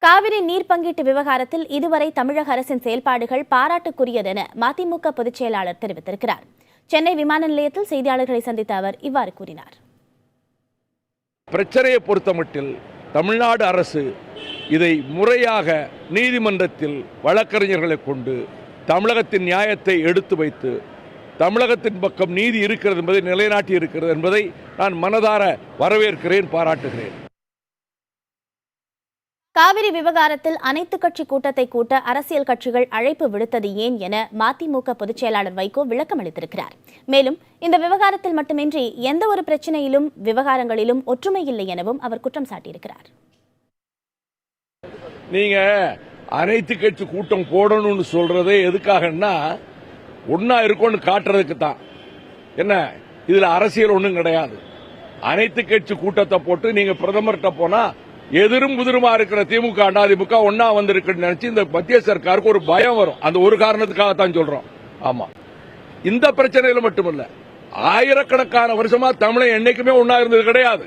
காவிரி நீர் பங்கீட்டு விவகாரத்தில் இதுவரை தமிழக அரசின் செயல்பாடுகள் பாராட்டுக்குரியதென மதிமுக பொதுச் செயலாளர் தெரிவித்திருக்கிறார். சென்னை விமான நிலையத்தில் செய்தியாளர்களை சந்தித்த அவர் இவ்வாறு கூறினார். பிரச்சனையை பொறுத்தமட்டில் தமிழ்நாடு அரசு இதை முறையாக நீதிமன்றத்தில் வழக்கறிஞர்களை கொண்டு தமிழகத்தின் நியாயத்தை எடுத்து வைத்து தமிழகத்தின் பக்கம் நீதி இருக்கிறது என்பதை நிலைநாட்டி இருக்கிறது என்பதை நான் மனதார வரவேற்கிறேன், பாராட்டுகிறேன். காவிரி விவகாரத்தில் அனைத்து கட்சி கூட்டத்தை கூட்ட அரசியல் கட்சிகள் அழைப்பு விடுத்தது ஏன் என மதிமுக பொதுச் செயலாளர் வைகோ விளக்கம் அளித்திருக்கிறார். மேலும் இந்த விவகாரத்தில் மட்டுமின்றி எந்த ஒரு பிரச்சனையிலும் விவகாரங்களிலும் ஒற்றுமை இல்லை எனவும் அவர் குற்றம் சாட்டியிருக்கிறார். நீங்க அனைத்து கட்சி கூட்டம் போடணும்னு சொல்றதே எதுக்காகன்னா ஒன்னா இருக்கும்னு காட்டுறதுக்கு தான். என்ன இதுல அரசியல் ஒன்றும் கிடையாது. அனைத்து கட்சி கூட்டத்தை போட்டு நீங்க பிரதமர்கிட்ட போனா எதிரும் புதிருமா இருக்கிற திமுக அதிமுக ஒன்னா வந்திருக்குன்னு நினைச்சு இந்த மத்திய சர்க்காருக்கு ஒரு பயம் வரும். அந்த ஒரு காரணத்துக்காகத்தான் சொல்றோம். ஆமா, இந்த பிரச்சனையில மட்டுமல்ல, ஆயிரக்கணக்கான வருஷமா தமிழை என்னைக்குமே ஒன்னா இருந்தது கிடையாது.